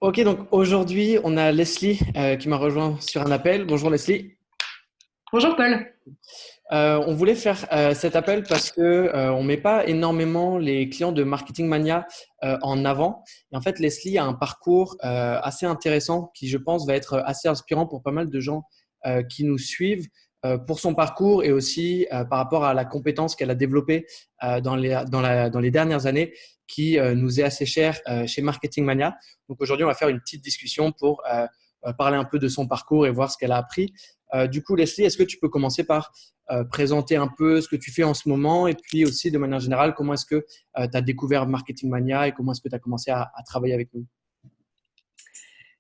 Ok, donc aujourd'hui, on a Leslie qui m'a rejoint sur un appel. Bonjour Leslie. Bonjour Paul. On voulait faire cet appel parce que on met pas énormément les clients de Marketing Mania en avant. Et en fait, Leslie a un parcours assez intéressant qui, je pense, va être assez inspirant pour pas mal de gens qui nous suivent pour son parcours et aussi par rapport à la compétence qu'elle a développée dans les dernières années qui nous est assez chère chez Marketing Mania. Donc aujourd'hui, on va faire une petite discussion pour parler un peu de son parcours et voir ce qu'elle a appris. Du coup, Leslie, est-ce que tu peux commencer par présenter un peu ce que tu fais en ce moment et puis aussi de manière générale, comment est-ce que tu as découvert Marketing Mania et comment est-ce que tu as commencé à travailler avec nous?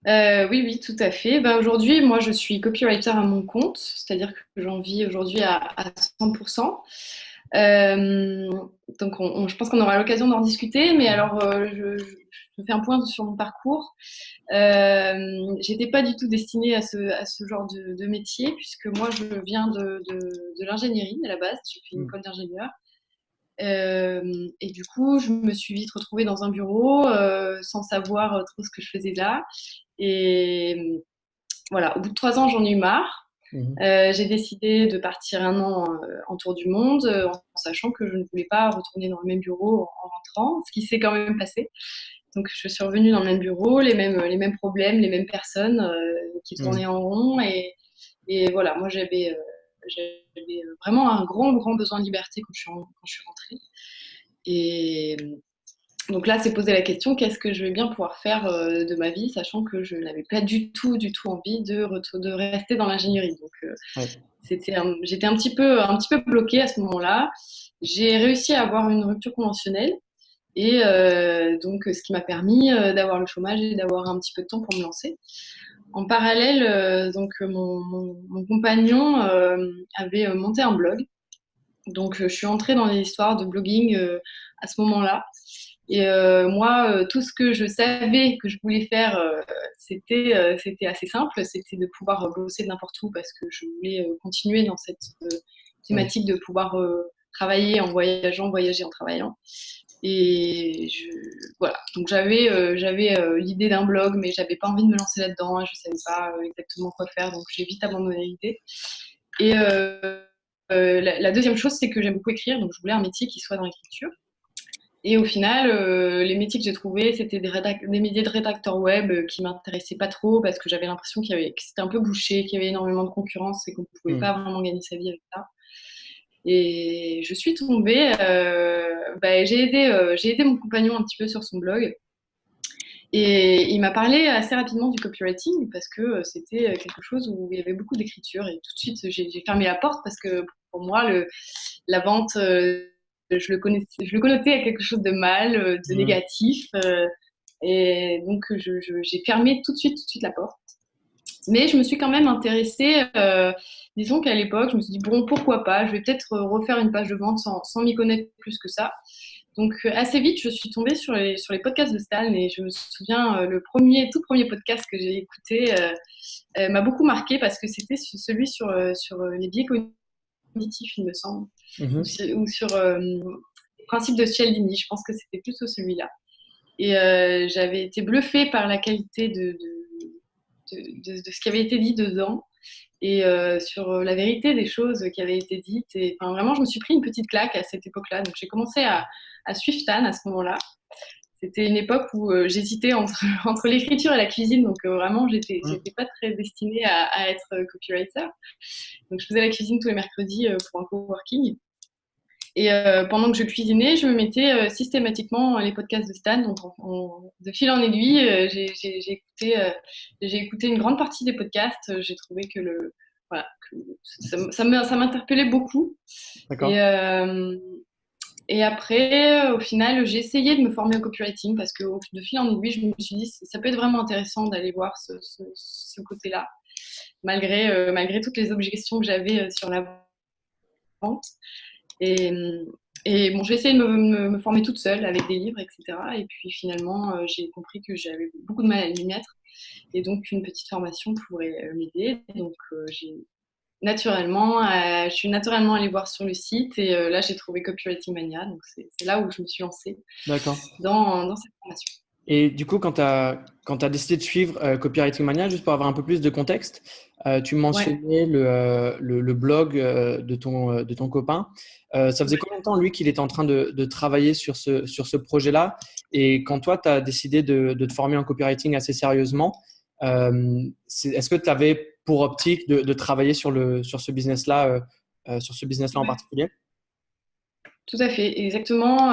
Oui, oui, tout à fait. Aujourd'hui, moi, je suis copywriter à mon compte, c'est-à-dire que j'en vis aujourd'hui à 100%. Euh, donc, je pense qu'on aura l'occasion d'en discuter, mais alors, je fais un point sur mon parcours. J'étais pas du tout destinée à ce genre de métier, puisque moi, je viens de l'ingénierie à la base. J'ai fait une Mm. école d'ingénieur. Et du coup, je me suis vite retrouvée dans un bureau sans savoir trop ce que je faisais là. Et voilà, au bout de 3 ans, j'en ai eu marre. Mhm. J'ai décidé de partir un an en tour du monde, en sachant que je ne voulais pas retourner dans le même bureau en rentrant, ce qui s'est quand même passé. Donc, je suis revenue dans le même bureau, les mêmes problèmes, les mêmes personnes qui Mm. tournaient en rond. Et voilà, moi, j'avais vraiment un grand, grand besoin de liberté quand je suis rentrée. Et donc là, c'est poser la question, qu'est-ce que je vais bien pouvoir faire de ma vie, sachant que je n'avais pas du tout envie de rester dans l'ingénierie. Donc Ouais. j'étais un petit peu bloquée à ce moment-là. J'ai réussi à avoir une rupture conventionnelle et donc ce qui m'a permis d'avoir le chômage et d'avoir un petit peu de temps pour me lancer. En parallèle, mon compagnon avait monté un blog. Donc je suis entrée dans les histoires de blogging à ce moment-là. Et moi, tout ce que je savais que je voulais faire, c'était assez simple. C'était de pouvoir bosser de n'importe où parce que je voulais continuer dans cette Ouais. thématique de pouvoir travailler en voyageant, voyager en travaillant. Et voilà. Donc j'avais l'idée d'un blog, mais j'avais pas envie de me lancer là-dedans. Je savais pas exactement quoi faire, donc j'ai vite abandonné l'idée. Et la deuxième chose, c'est que j'aime beaucoup écrire, donc je voulais un métier qui soit dans l'écriture. Et au final, les métiers que j'ai trouvés, c'était des métiers de rédacteur web qui m'intéressaient pas trop parce que j'avais l'impression que c'était un peu bouché, qu'il y avait énormément de concurrence et qu'on ne pouvait Mm. pas vraiment gagner sa vie avec ça. Et je suis tombée, j'ai aidé mon compagnon un petit peu sur son blog. Et il m'a parlé assez rapidement du copywriting parce que c'était quelque chose où il y avait beaucoup d'écriture. Et tout de suite, j'ai fermé la porte parce que pour moi, la vente, je le connotais à quelque chose de mal, de Mm. négatif. Et donc, j'ai fermé tout de suite la porte. Mais je me suis quand même intéressée. Disons qu'à l'époque, je me suis dit, bon, pourquoi pas, je vais peut-être refaire une page de vente sans m'y connaître plus que ça. Donc, assez vite, je suis tombée sur les podcasts de Stan et je me souviens, tout premier podcast que j'ai écouté m'a beaucoup marqué parce que c'était celui sur les biais cognitifs, il me semble, Mhm. ou sur les principes de Cialdini. Je pense que c'était plutôt celui-là. Et j'avais été bluffée par la qualité de ce qui avait été dit dedans et sur la vérité des choses qui avaient été dites. Et enfin, vraiment, je me suis pris une petite claque à cette époque-là. Donc, j'ai commencé à suivre Stan à ce moment-là. C'était une époque où j'hésitais entre l'écriture et la cuisine. Donc, vraiment, Mm. j'étais pas très destinée à être copywriter. Donc, je faisais la cuisine tous les mercredis pour un coworking. Et pendant que je cuisinais, je me mettais systématiquement les podcasts de Stan. Donc, de fil en aiguille, j'ai écouté une grande partie des podcasts. J'ai trouvé voilà, que ça m'interpellait beaucoup. Et, D'accord. et après, au final, j'ai essayé de me former au copywriting parce que de fil en aiguille, je me suis dit, ça peut être vraiment intéressant d'aller voir ce côté-là, malgré toutes les objections que j'avais sur la vente. Et, et bon, j'ai essayé de me former toute seule avec des livres, etc. Et puis finalement, j'ai compris que j'avais beaucoup de mal à m'y mettre. Et donc, une petite formation pourrait m'aider. Donc, je suis naturellement allée voir sur le site. Et là, j'ai trouvé Copywriting Mania. Donc, c'est là où je me suis lancée D'accord. dans cette formation. Et du coup, quand tu as décidé de suivre Copywriting Mania, juste pour avoir un peu plus de contexte, tu Ouais. mentionnais le blog de ton copain. Ça faisait combien de temps, lui, qu'il était en train de travailler sur ce projet-là? Et quand toi, tu as décidé de te former en copywriting assez sérieusement, est-ce que tu avais pour optique de travailler sur ce business-là, en Ouais. particulier? Tout à fait, exactement.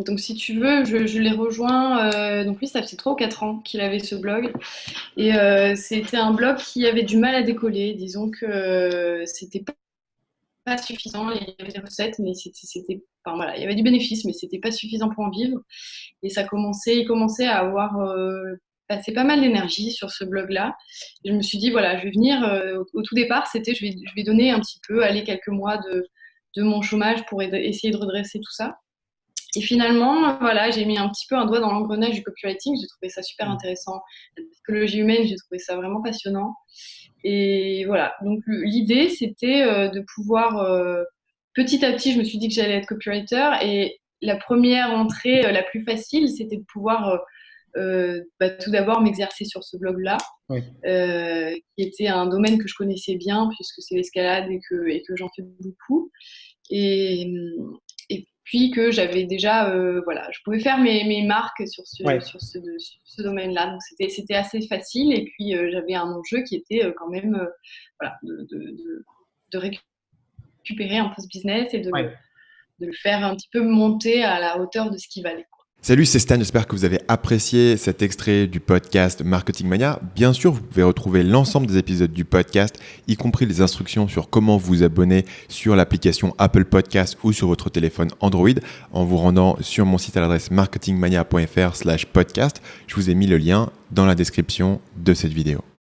Donc, si tu veux, je l'ai rejoint. Donc, lui, ça fait 3 ou 4 ans qu'il avait ce blog. Et c'était un blog qui avait du mal à décoller. Disons que c'était pas suffisant. Il y avait des recettes, mais enfin, voilà, il y avait du bénéfice, mais c'était pas suffisant pour en vivre. Et il commençait à avoir passé pas mal d'énergie sur ce blog-là. Et je me suis dit, voilà, je vais venir. Au tout départ, c'était je vais donner un petit peu, aller quelques mois de mon chômage pour essayer de redresser tout ça. Et finalement, voilà, j'ai mis un petit peu un doigt dans l'engrenage du copywriting. J'ai trouvé ça super intéressant. La psychologie humaine, j'ai trouvé ça vraiment passionnant. Et voilà, donc l'idée, c'était de pouvoir, petit à petit, je me suis dit que j'allais être copywriter. Et la première entrée, la plus facile, c'était de pouvoir tout d'abord m'exercer sur ce blog-là, Oui. qui était un domaine que je connaissais bien, puisque c'est l'escalade et que j'en fais beaucoup. Et, et puis que j'avais déjà, voilà, je pouvais faire mes marques Ouais. sur ce domaine-là. Donc c'était assez facile. Et puis j'avais un enjeu qui était quand même voilà, de récupérer un peu ce business et Ouais. de le faire un petit peu monter à la hauteur de ce qu'il valait. Salut, c'est Stan, j'espère que vous avez apprécié cet extrait du podcast Marketing Mania. Bien sûr, vous pouvez retrouver l'ensemble des épisodes du podcast, y compris les instructions sur comment vous abonner sur l'application Apple Podcast ou sur votre téléphone Android en vous rendant sur mon site à l'adresse marketingmania.fr/podcast. Je vous ai mis le lien dans la description de cette vidéo.